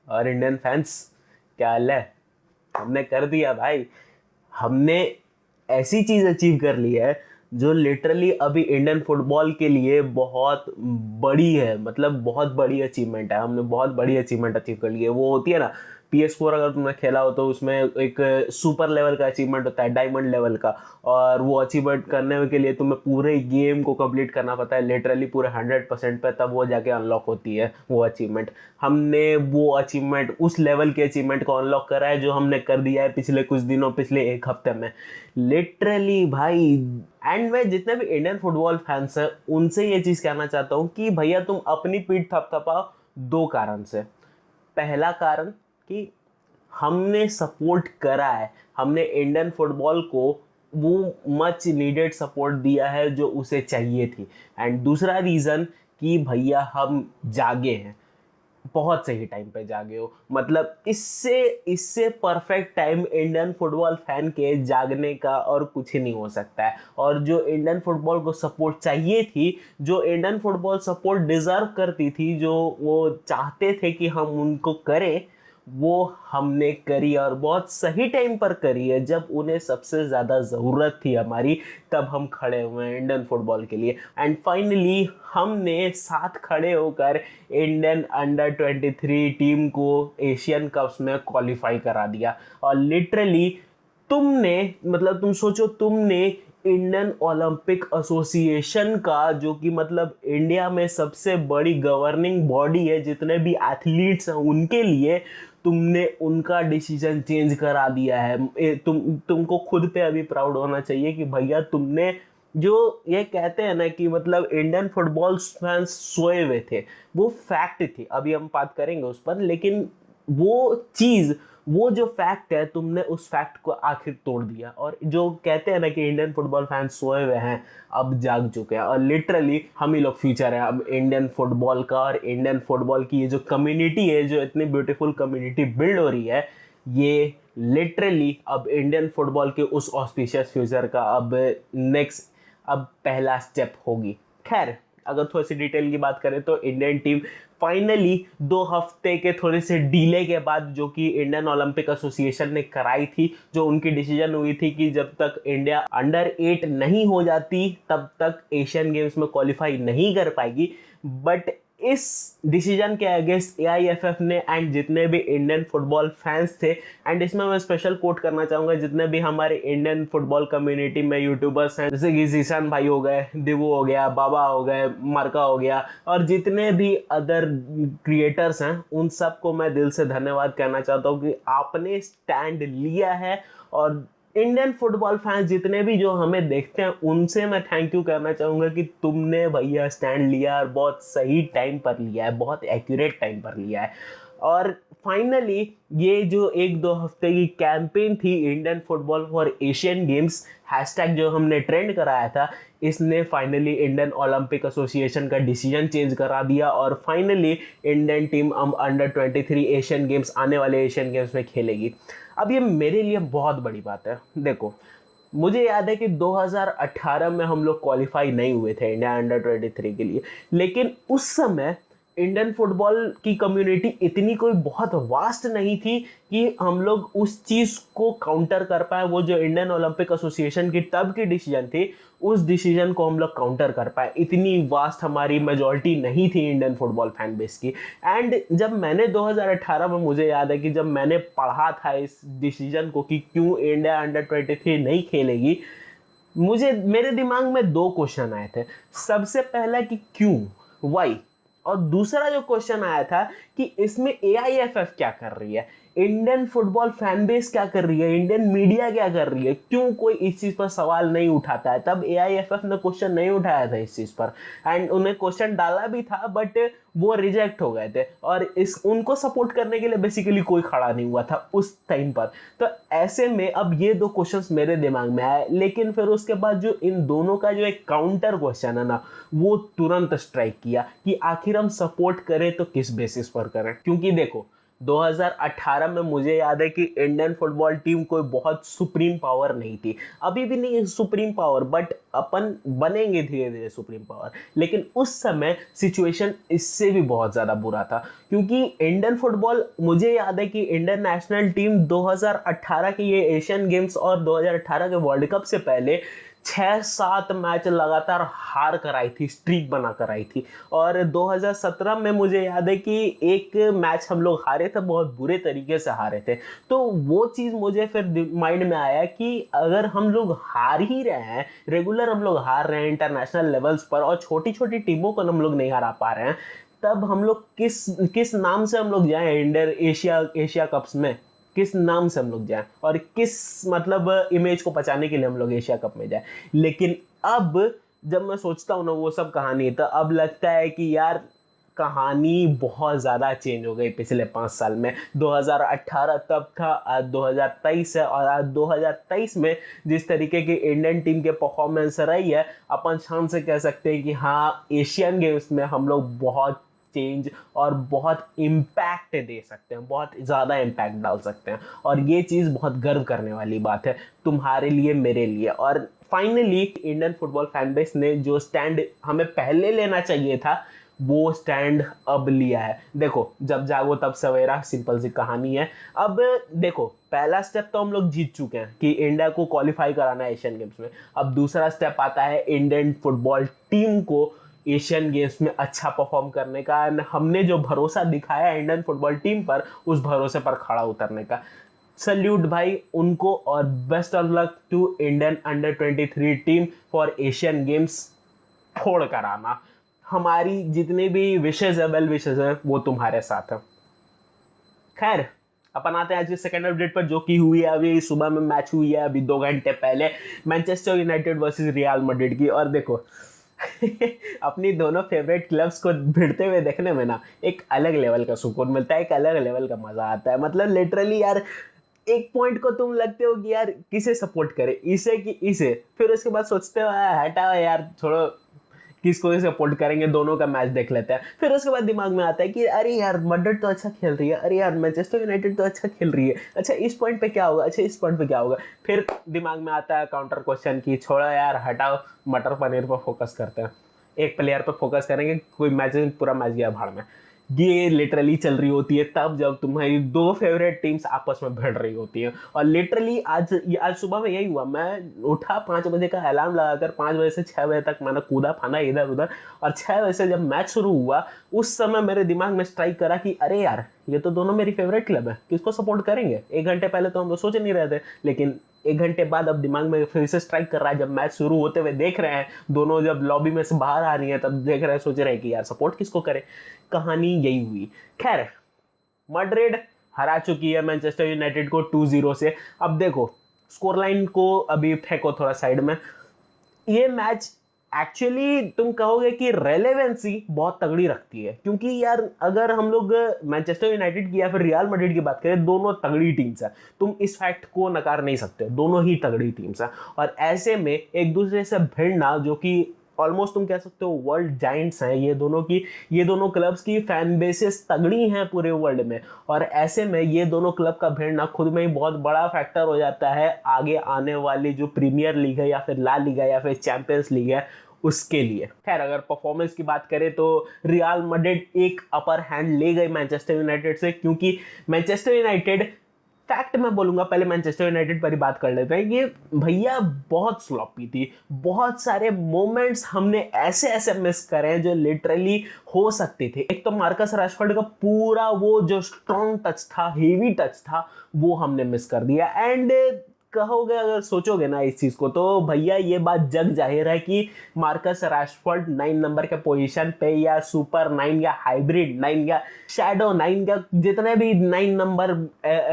और Indian fans, क्या हाल है? हमने कर दिया भाई। हमने ऐसी चीज अचीव कर ली है जो लिटरली अभी इंडियन फुटबॉल के लिए बहुत बड़ी है। मतलब बहुत बड़ी अचीवमेंट है। हमने बहुत बड़ी अचीवमेंट अचीव कर ली है। वो होती है ना, PS4 अगर तुमने खेला हो तो उसमें एक सुपर लेवल का अचीवमेंट होता है, डायमंड लेवल का। और वो अचीवमेंट करने के लिए तुम्हें पूरे गेम को कंप्लीट करना पड़ता है, लिटरली पूरे 100% पे, तब वो जाके अनलॉक होती है वो अचीवमेंट। हमने वो अचीवमेंट, उस लेवल के अचीवमेंट को अनलॉक करा है जो हमने कर दिया है पिछले कुछ दिनों, पिछले एक हफ्ते में, लिटरली भाई। एंड मैं जितने भी इंडियन फुटबॉल फैंस हैं उनसे ये चीज़ कहना चाहता हूँ कि भैया तुम अपनी पीठ थपथपाओ। दो कारण से। पहला कारण कि हमने सपोर्ट करा है, हमने इंडियन फुटबॉल को वो मच नीडेड सपोर्ट दिया है जो उसे चाहिए थी। एंड दूसरा रीज़न कि भैया हम जागे हैं, बहुत सही टाइम पे जागे हो। मतलब इससे इससे perfect time Indian football fan के जागने का और कुछ ही नहीं हो सकता है। और जो इंडियन फुटबॉल को सपोर्ट चाहिए थी, जो इंडियन फुटबॉल सपोर्ट डिजर्व करती थी, जो वो चाहते थे कि हम उनको करें, वो हमने करी। और बहुत सही टाइम पर करी है, जब उन्हें सबसे ज़्यादा ज़रूरत थी हमारी, तब हम खड़े हुए हैं इंडियन फुटबॉल के लिए। एंड फाइनली हमने साथ खड़े होकर इंडियन अंडर 23 टीम को एशियन कप्स में क्वालिफाई करा दिया। और लिटरली तुमने, मतलब तुम सोचो, तुमने इंडियन ओलंपिक एसोसिएशन का, जो कि मतलब इंडिया में सबसे बड़ी गवर्निंग बॉडी है, जितने भी एथलीट्स हैं उनके लिए, तुमने उनका डिसीजन चेंज करा दिया है। तुमको खुद पे अभी प्राउड होना चाहिए कि भैया तुमने, जो ये कहते हैं ना कि मतलब इंडियन फुटबॉल फैंस सोए हुए थे, वो फैक्ट थी। अभी हम बात करेंगे उस पर, लेकिन वो चीज़, वो जो फैक्ट है, तुमने उस फैक्ट को आखिर तोड़ दिया। और जो कहते हैं ना कि इंडियन फुटबॉल फैंस सोए हुए हैं, अब जाग चुके हैं। और लिटरली हम ही लोग फ्यूचर है अब इंडियन फुटबॉल का। और इंडियन फुटबॉल की ये जो कम्युनिटी है, जो इतनी ब्यूटीफुल कम्युनिटी बिल्ड हो रही है, ये लिटरली अब इंडियन फुटबॉल के उस ऑस्पिशियस फ्यूचर का अब नेक्स्ट, अब पहला स्टेप होगी। खैर, अगर थोड़ी सी डिटेल की बात करें तो इंडियन टीम फाइनली 2 हफ्ते के थोड़े से डीले के बाद, जो कि इंडियन ओलंपिक एसोसिएशन ने कराई थी, जो उनकी डिसीजन हुई थी कि जब तक इंडिया अंडर 8 नहीं हो जाती तब तक एशियन गेम्स में क्वालिफाई नहीं कर पाएगी। बट इस डिसीजन के अगेंस्ट AIFF ने एंड जितने भी इंडियन फुटबॉल फैंस थे, एंड इसमें मैं स्पेशल कोट करना चाहूँगा जितने भी हमारे इंडियन फुटबॉल कम्युनिटी में यूट्यूबर्स हैं, जैसे कि जीशान भाई हो गए, दिवू हो गया, बाबा हो गए, मार्का हो गया, और जितने भी अदर क्रिएटर्स हैं, उन सबको मैं दिल से धन्यवाद कहना चाहता हूँ कि आपने स्टैंड लिया है। और इंडियन फुटबॉल फैंस जितने भी जो हमें देखते हैं, उनसे मैं थैंक यू करना चाहूँगा कि तुमने भैया स्टैंड लिया, और बहुत सही टाइम पर लिया है, बहुत एक्यूरेट टाइम पर लिया है। और फाइनली ये जो 1-2 हफ्ते की कैंपेन थी Indian football for Asian games, hashtag जो हमने ट्रेंड कराया था, इसने फाइनली इंडियन ओलंपिक एसोसिएशन का डिसीजन चेंज करा दिया। और फाइनली इंडियन टीम अब अंडर 23 एशियन गेम्स, आने वाले एशियन गेम्स में खेलेगी। अब ये मेरे लिए बहुत बड़ी बात है। देखो, मुझे याद है कि 2018 में हम लोग क्वालिफाई नहीं हुए थे इंडिया अंडर 23 के लिए, लेकिन उस समय इंडियन फुटबॉल की कम्युनिटी इतनी कोई बहुत वास्ट नहीं थी कि हम लोग उस चीज़ को काउंटर कर पाए। वो जो इंडियन ओलंपिक एसोसिएशन की तब की डिसीजन थी, उस डिसीजन को हम लोग काउंटर कर पाए। इतनी वास्ट हमारी मेजॉरिटी नहीं थी इंडियन फुटबॉल फैन बेस की। एंड जब मैंने 2018 में, मुझे याद है कि जब मैंने पढ़ा था इस डिसीजन को कि क्यों इंडिया अंडर 23 नहीं खेलेगी, मुझे, मेरे दिमाग में दो क्वेश्चन आए थे। सबसे पहला कि क्यों, वाई। और दूसरा जो क्वेश्चन आया था कि इसमें AIFF क्या कर रही है, इंडियन फुटबॉल फैन बेस क्या कर रही है, इंडियन मीडिया क्या कर रही है, क्यों कोई इस चीज़ पर सवाल नहीं उठाता है। तब AIFF ने क्वेश्चन नहीं उठाया था इस चीज़ पर, एंड उन्हें क्वेश्चन डाला भी था, बट वो रिजेक्ट हो गए थे। और इस उनको सपोर्ट करने के लिए बेसिकली कोई खड़ा नहीं हुआ था उस टाइम पर। तो ऐसे में अब ये दो क्वेश्चंस मेरे दिमाग में आए, लेकिन फिर उसके बाद जो इन दोनों का जो एक काउंटर क्वेश्चन है ना, वो तुरंत स्ट्राइक किया कि आखिर हम सपोर्ट करें तो किस बेसिस पर करें। क्योंकि देखो, 2018 में मुझे याद है कि इंडियन फुटबॉल टीम कोई बहुत सुप्रीम पावर नहीं थी, अभी भी नहीं है सुप्रीम पावर, बट अपन बनेंगे धीरे धीरे सुप्रीम पावर। लेकिन उस समय सिचुएशन इससे भी बहुत ज़्यादा बुरा था, क्योंकि इंडियन फुटबॉल, मुझे याद है कि इंडियन नेशनल टीम 2018 के ये एशियन गेम्स और 2018 के वर्ल्ड कप से पहले 6-7 मैच लगातार हार कर आई थी, स्ट्रीक बना कर आई थी। और 2017 में मुझे याद है कि एक मैच हम लोग हारे थे, बहुत बुरे तरीके से हारे थे। तो वो चीज़ मुझे फिर माइंड में आया कि अगर हम लोग हार ही रहे हैं, रेगुलर हम लोग हार रहे हैं इंटरनेशनल लेवल्स पर, और छोटी छोटी टीमों को हम लोग नहीं हरा पा रहे हैं, तब हम लोग किस किस नाम से हम लोग जाएं इंडर एशिया कप्स में, किस नाम से हम लोग जाएं, और किस मतलब इमेज को बचाने के लिए हम लोग एशिया कप में जाएं। लेकिन अब जब मैं सोचता हूँ ना वो सब कहानी, तो अब लगता है कि यार कहानी बहुत ज़्यादा चेंज हो गई पिछले 5 साल में। 2018 तब था, आज 2023 है, और आज 2023 में जिस तरीके की इंडियन टीम के परफॉर्मेंस रही है, अपन शान से कह सकते हैं कि हाँ, एशियन गेम्स में हम लोग बहुत चेंज और बहुत इम्पैक्ट दे सकते हैं, बहुत ज़्यादा इम्पैक्ट डाल सकते हैं। और ये चीज़ बहुत गर्व करने वाली बात है तुम्हारे लिए, मेरे लिए। और finally Indian football fan base ने जो स्टैंड हमें पहले लेना चाहिए था, वो स्टैंड अब लिया है। देखो, जब जागो तब सवेरा, सिंपल सी कहानी है। अब देखो, पहला स्टेप तो हम लोग जीत चुके हैं कि इंडिया को क्वालिफाई कराना है एशियन गेम्स में। अब दूसरा स्टेप आता है इंडियन फुटबॉल टीम को एशियन गेम्स में अच्छा परफॉर्म करने का। हमने जो भरोसा दिखाया इंडियन फुटबॉल टीम पर, उस भरोसे पर खड़ा उतरने का। सल्यूट भाई उनको, और best of luck to Indian under 23 team for Asian Games. फोड़ कर आना, हमारी जितने भी विशेष है, वेल विशेष है, वो तुम्हारे साथ है। खैर, अपन आते हैं आज के सेकंड अपडेट पर, जो कि हुई है अभी सुबह में, मैच हुई है अभी 2 घंटे पहले, Manchester United versus real Madrid की। और देखो अपनी दोनों फेवरेट क्लब्स को भिड़ते हुए देखने में ना एक अलग लेवल का सुकून मिलता है, एक अलग लेवल का मजा आता है। मतलब लिटरली यार, एक पॉइंट को तुम लगते हो कि यार किसे सपोर्ट करे, इसे कि इसे, फिर उसके बाद सोचते हो हटाओ यार, छोड़ो किसको सपोर्ट करेंगे, दोनों का मैच देख लेते हैं। फिर उसके बाद दिमाग में आता है कि अरे यार मैड्रिड तो अच्छा खेल रही है, अरे यार मैनचेस्टर यूनाइटेड तो अच्छा खेल रही है, अच्छा इस पॉइंट पे क्या होगा, अच्छा इस पॉइंट पे क्या होगा। फिर दिमाग में आता है काउंटर क्वेश्चन की छोड़ो यार, हटाओ, मटर पनीर पर फोकस करते हैं, एक प्लेयर पर फोकस करेंगे, कोई मैच पूरा मैच गया भाड़ में। ये लिटरली चल रही होती है तब जब तुम्हारी दो फेवरेट टीम्स आपस में भिड़ रही होती हैं। और लिटरली आज सुबह में यही हुआ। मैं उठा 5 बजे का अलार्म लगाकर, 5 बजे से 6 बजे तक मैंने कूदा फाना इधर उधर, और 6 बजे से जब मैच शुरू हुआ, उस समय मेरे दिमाग में स्ट्राइक करा कि अरे यार, ये तो दोनों मेरी फेवरेट क्लब है, किसको सपोर्ट करेंगे। 1 घंटे पहले तो हम लोग सोच नहीं रहे थे, लेकिन 1 घंटे बाद अब दिमाग में फिर से स्ट्राइक कर रहा है। जब मैच शुरू होते हुए देख रहे हैं, दोनों जब लॉबी में से बाहर आ रही है, तब देख रहे हैं, सोच रहे हैं कि यार सपोर्ट किसको करे। कहानी यही हुई। खैर, मैड्रिड हरा चुकी है मैनचेस्टर यूनाइटेड को 2-0 से। अब देखो, स्कोर लाइन को अभी फेंको थोड़ा साइड में। ये मैच एक्चुअली तुम कहोगे कि रेलेवेंसी बहुत तगड़ी रखती है, क्योंकि यार अगर हम लोग मैनचेस्टर यूनाइटेड की या फिर रियल मैड्रिड की बात करें, दोनों तगड़ी टीम्स है, तुम इस फैक्ट को नकार नहीं सकते, दोनों ही तगड़ी टीम्स है। और ऐसे में एक दूसरे से भिड़ना, जो कि ऑलमोस्ट तुम कह सकते हो वर्ल्ड जाइंट्स हैं ये दोनों क्लब्स की फैन बेसेस तगड़ी हैं पूरे वर्ल्ड में। और ऐसे में ये दोनों क्लब का भिड़ना खुद में ही बहुत बड़ा फैक्टर हो जाता है आगे आने वाली जो प्रीमियर लीग है, या फिर ला लीगा, या फिर चैंपियंस लीग है, उसके लिए। खैर, अगर परफॉर्मेंस की बात करें तो रियल मैड्रिड एक अपर हैंड ले गई मैनचेस्टर यूनाइटेड से, क्योंकि मैनचेस्टर यूनाइटेड, फैक्ट मैं बोलूंगा, पहले मैनचेस्टर यूनाइटेड पर ही बात कर लेते हैं। ये भैया बहुत स्लॉपी थी, बहुत सारे मोमेंट्स हमने ऐसे ऐसे मिस करे हैं जो लिटरली हो सकते थे। एक तो मार्कस राशफोर्ड का पूरा वो जो स्ट्रॉन्ग टच था, हेवी टच था, वो हमने मिस कर दिया। एंड कहोगे, अगर सोचोगे ना इस चीज को, तो भैया ये बात जग जाहिर है कि मार्कस राशफोर्ड 9 नंबर के पोजीशन पे, या सुपर 9 या हाइब्रिड 9 या शैडो 9 का, जितने भी 9 नंबर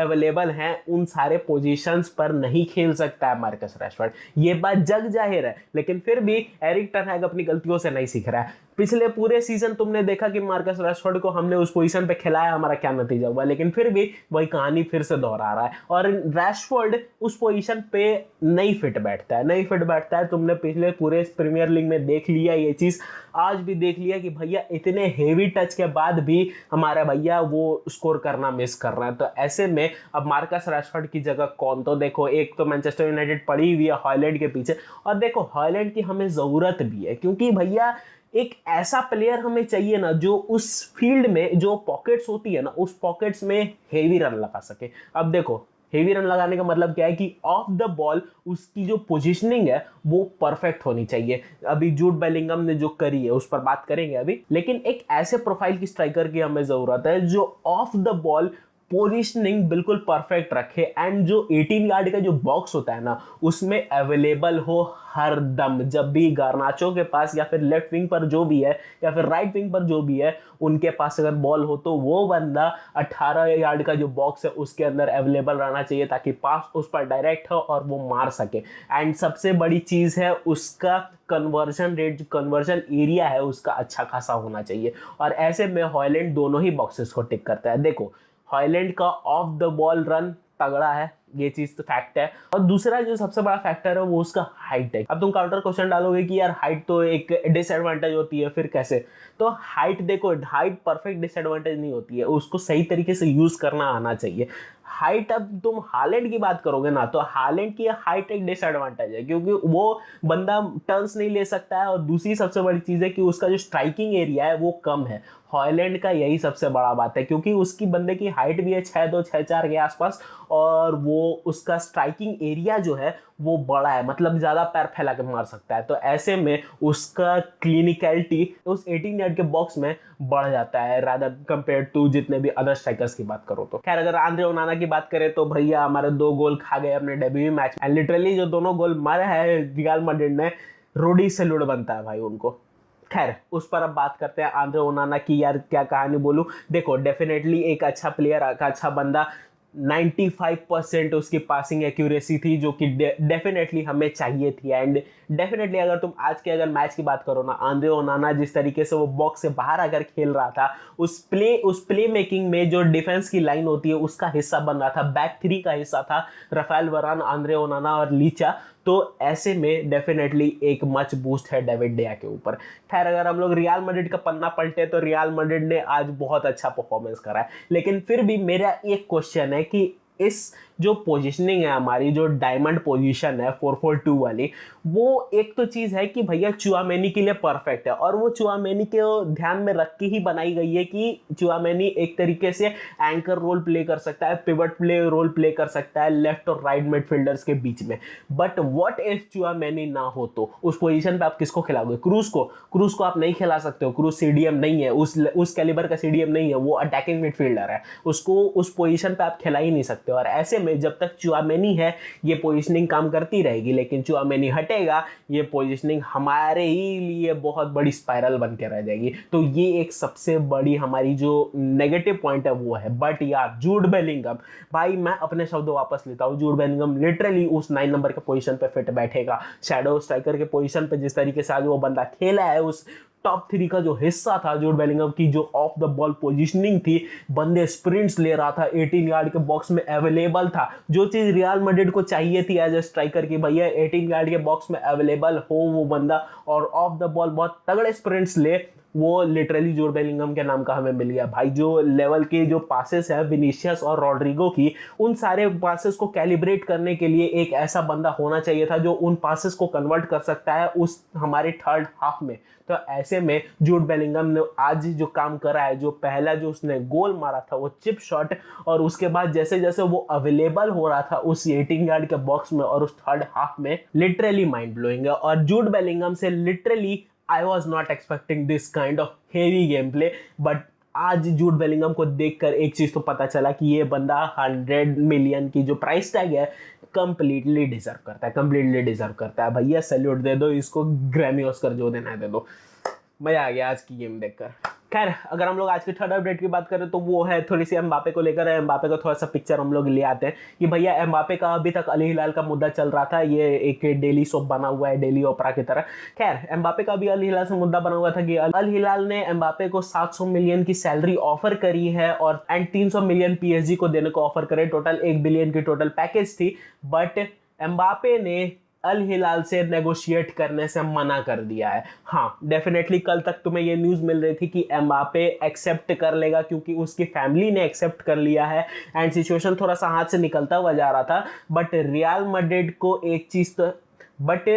अवेलेबल हैं, उन सारे पोजीशंस पर नहीं खेल सकता है मार्कस राशफोर्ड। ये बात जग जाहिर है, लेकिन फिर भी एरिक टेन हैग अपनी गलतियों से नहीं सीख रहा है। पिछले पूरे सीजन तुमने देखा कि मार्कस राशफोर्ड को हमने उस पोजीशन पे खिलाया, हमारा क्या नतीजा हुआ, लेकिन फिर भी वही कहानी फिर से दोहरा रहा है। और राशफोर्ड उस पोजीशन पे नहीं फिट बैठता है। तुमने पिछले पूरे प्रीमियर लीग में देख लिया ये चीज़, आज भी देख लिया कि भैया इतने हेवी टच के बाद भी हमारा भैया वो स्कोर करना मिस कर रहा है। तो ऐसे में अब मार्कस रैशफोर्ड की जगह कौन, तो देखो एक तो मैनचेस्टर यूनाइटेड पड़ी हुई है हॉलैंड के पीछे, और देखो हॉलैंड की हमें ज़रूरत भी है, क्योंकि भैया एक ऐसा प्लेयर हमें चाहिए ना जो उस फील्ड में जो पॉकेट्स होती है ना, उस पॉकेट्स में हेवी रन लगा सके। अब देखो हेवी रन लगाने का मतलब क्या है कि ऑफ द बॉल उसकी जो पोजीशनिंग है वो परफेक्ट होनी चाहिए। अभी जूड बेलिंगम ने जो करी है उस पर बात करेंगे अभी, लेकिन एक ऐसे प्रोफाइल की स्ट्राइकर की हमें जरूरत है जो ऑफ द बॉल पोजीशनिंग बिल्कुल परफेक्ट रखे, एंड जो 18 यार्ड का जो बॉक्स होता है ना उसमें अवेलेबल हो हर दम। जब भी गार्नाचो के पास या फिर लेफ्ट विंग पर जो भी है या फिर राइट विंग पर जो भी है उनके पास अगर बॉल हो तो वो बंदा 18 यार्ड का जो बॉक्स है उसके अंदर अवेलेबल रहना चाहिए, ताकि पास उस पर डायरेक्ट हो और वो मार सके। एंड सबसे बड़ी चीज़ है उसका कन्वर्जन रेट, जो कन्वर्जन एरिया है उसका अच्छा खासा होना चाहिए, और ऐसे में हॉलैंड दोनों ही बॉक्सेस को टिक करता है। देखो हॉलैंड का ऑफ द बॉल रन तगड़ा है, ये चीज तो फैक्ट है, और दूसरा जो सबसे बड़ा फैक्टर है वो उसका हाइट है। अब तुम काउंटर क्वेश्चन डालोगे कि यार हाइट तो एक डिसएडवांटेज होती है, फिर कैसे? तो हाइट देखो, हाइट परफेक्ट डिसएडवांटेज नहीं होती है, उसको सही तरीके से यूज करना आना चाहिए। हाइट, अब तुम हालैंड की बात करोगे ना तो हालैंड की हाइट एक डिसएडवांटेज है, क्योंकि वो बंदा टर्न्स नहीं ले सकता है, और दूसरी सबसे बड़ी चीज़ है कि उसका जो स्ट्राइकिंग एरिया है वो कम है। हॉलैंड का यही सबसे बड़ा बात है, क्योंकि उसकी बंदे की हाइट भी है 6'2", 6'4" के आसपास, और वो उसका स्ट्राइकिंग एरिया जो है वो बड़ा है, मतलब ज़्यादा पैर फैला के मार सकता है। तो ऐसे में उसका क्लिनिकलिटी उस 18 यार्ड के बॉक्स में बढ़ जाता है रादर कंपेयर टू जितने भी अदर स्ट्राइकर्स की बात करो तो। खैर अगर आंद्रे ओनाना की बात करें तो भैया हमारे 2 गोल खा गए अपने डेब्यू मैच, एंड लिटरली जो दोनों गोल मारे हैं रियल मैड्रिड ने, रोडी सैल्यूट बनता है भाई उनको। खैर उस पर अब बात करते हैं आंद्रे ओनाना की। यार क्या कहानी बोलूं, देखो डेफिनेटली एक अच्छा प्लेयर, अच्छा बंदा, 95% उसकी पासिंग एक्यूरेसी थी जो कि डेफिनेटली हमें चाहिए थी। एंड डेफिनेटली अगर तुम आज के अगर मैच की बात करो ना, आंद्रे ओनाना जिस तरीके से वो बॉक्स से बाहर अगर खेल रहा था, उस प्ले मेकिंग में जो डिफेंस की लाइन होती है उसका हिस्सा बन रहा था, बैक थ्री का हिस्सा था राफेल वरान, आंद्रे ओनाना और लीचा। तो ऐसे में डेफिनेटली एक मच बूस्ट है डेविड डेया के ऊपर। खैर अगर हम लोग रियल मैड्रिड का पन्ना पलटे तो रियल मैड्रिड ने आज बहुत अच्छा परफॉर्मेंस करा है, लेकिन फिर भी मेरा एक क्वेश्चन है कि इस जो पोजीशनिंग है हमारी, जो डायमंड पोजीशन है 4-4-2 वाली, वो एक तो चीज़ है कि भैया चुआमेनी के लिए परफेक्ट है, और वो चुआमेनी के ध्यान में रख के ही बनाई गई है कि चुआमेनी एक तरीके से एंकर रोल प्ले कर सकता है, पिवट प्ले रोल प्ले कर सकता है लेफ्ट और राइट मिडफील्डर्स के बीच में। बट व्हाट इफ चुआमेनी ना हो तो उस पोजीशन पे आप किसको खिलाओगे? क्रूज को आप नहीं खिला सकते हो, क्रूज सीडीएम नहीं है, उस कैलिबर का सीडीएम नहीं है, वो अटैकिंग मिडफील्डर है, उसको उस पोजीशन पे आप खिला ही नहीं सकते। और ऐसे में जब तक चुआमेनी है ये पोजीशनिंग काम करती रहेगी, लेकिन चुआमेनी हटेगा ये पोजीशनिंग हमारे ही लिए बहुत बड़ी स्पाइरल बन के रह जाएगी। तो ये एक सबसे बड़ी हमारी जो नेगेटिव पॉइंट है वो है। बट यार जूड बेलिंगम, भाई मैं अपने शब्द वापस लेता हूँ, जूड बेलिंगम लिटरली उस 9 नंबर के पोजीशन पे फिट बैठेगा। शैडो स्ट्राइकर के पोजीशन पे जिस तरीके से आज वो बंदा खेला है, उस टॉप 3 का जो हिस्सा था जूड बेलिंगम की, जो ऑफ द बॉल पोजीशनिंग थी, बंदे स्प्रिंट्स ले रहा था, 18 यार्ड के बॉक्स में अवेलेबल था, जो चीज रियल मैड्रिड को चाहिए थी एज ए स्ट्राइकर की, भैया 18 यार्ड के बॉक्स में अवेलेबल हो वो बंदा, और ऑफ द बॉल बहुत तगड़े स्प्रिंट्स ले, वो लिटरली जूड बेलिंगम के नाम का हमें मिल गया। भाई जो लेवल के जो पासेस है विनीशियस और रॉड्रिगो की, उन सारे पासेस को कैलिब्रेट करने के लिए एक ऐसा बंदा होना चाहिए था जो उन पासेस को कन्वर्ट कर सकता है उस हमारे थर्ड हाफ में। तो ऐसे में जूड बेलिंगम ने आज जो काम करा है, जो पहला जो उसने गोल मारा था वो चिप शॉट, और उसके बाद जैसे जैसे वो अवेलेबल हो रहा था उस 18 यार्ड के बॉक्स में और उस थर्ड हाफ में, लिटरली माइंड ब्लोइंग है। और जूड बेलिंगम से literally I was not expecting this kind of heavy gameplay, but आज जूड बेलिंगम को देखकर एक चीज तो पता चला कि ये बंदा 100 मिलियन की जो प्राइस टैग है कंप्लीटली डिजर्व करता है। भैया सैल्यूट दे दो इसको, ग्रैमी ऑस्कर जो देना है दे दो। मजा आ गया आज की गेम देखकर। खैर अगर हम लोग आज के थर्ड अपडेट की बात करें तो वो है थोड़ी सी एम्बापे को लेकर है। एम्बापे का थोड़ा सा पिक्चर हम लोग ले आते हैं कि भैया एम्बापे का अभी तक अल हिलाल का मुद्दा चल रहा था, ये एक डेली सोप बना हुआ है, डेली ओपरा की तरह। खैर एम्बापे का भी अल हिलाल से मुद्दा बना हुआ था कि अल हिलाल ने एम्बापे को 700 मिलियन की सैलरी ऑफर करी है, और 300 मिलियन PSG को देने को ऑफर करे, टोटल 1 बिलियन की टोटल पैकेज थी। बट एम्बापे ने अल हिलाल से नेगोशिएट करने से मना कर दिया है। हाँ, डेफिनेटली कल तक तुम्हें ये न्यूज़ मिल रही थी कि एम्बापे एक्सेप्ट कर लेगा क्योंकि उसकी फैमिली ने एक्सेप्ट कर लिया है एंड सिचुएशन थोड़ा सा हाथ से निकलता हुआ जा रहा था। बट रियल मैड्रिड को एक चीज़ तो, बट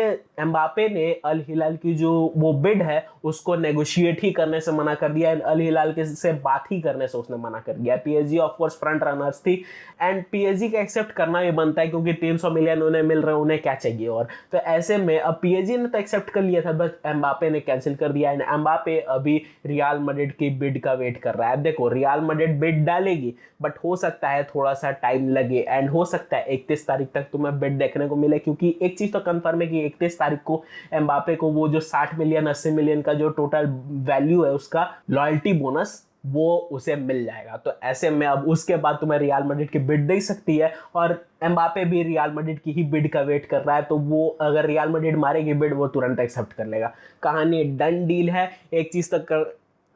एम्बापे ने अल हिलाल की जो वो बिड है उसको नेगोशिएट ही करने से मना कर दिया एंड अल हिलाल के से बात ही करने से उसने मना कर दिया। PSG of course front runners थी एंड पीएसजी का एक्सेप्ट करना ये बनता है क्योंकि 300 मिलियन उन्हें मिल रहे हैं, उन्हें क्या चाहिए। और तो ऐसे में अब पीएसजी ने तो एक्सेप्ट कर लिया था, बस एम्बापे ने कैंसिल कर दिया एंड एम्बापे अभी रियल मैड्रिड की बिड का वेट कर रहा है। अब देखो रियल मैड्रिड बिड डालेगी बट हो सकता है थोड़ा सा टाइम लगे एंड हो सकता है 31 तारीख तक तुम्हें बिड देखने को मिले, क्योंकि एक चीज तो कंफर्म है कि 31 तारीख को एम्बापे को वो जो 60 मिलियन 80 मिलियन का जो टोटल वैल्यू है उसका लॉयल्टी बोनस वो उसे मिल जाएगा। तो ऐसे में अब उसके बाद तुम्हें रियल मैड्रिड की बिड दे सकती है और एम्बापे भी रियल मैड्रिड की ही बिड का वेट कर रहा है, तो वो अगर रियल मैड्रिड मारेगी बिड वो तुरंत एक्सेप्ट कर लेगा। कहानी डन डील है। एक चीज तक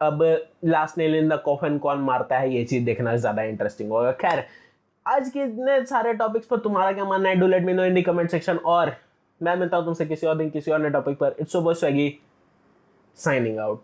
अब last nail in the coffin कौन मारता है ये चीज देखना ज्यादा इंटरेस्टिंग होगा। खैर, आज के इतने सारे टॉपिक्स पर तुम्हारा क्या मानना है, do let me know in the comment section. और मैं मिलता हूं तुमसे किसी और दिन किसी और नए टॉपिक पर। It's so boy Swiggy signing out.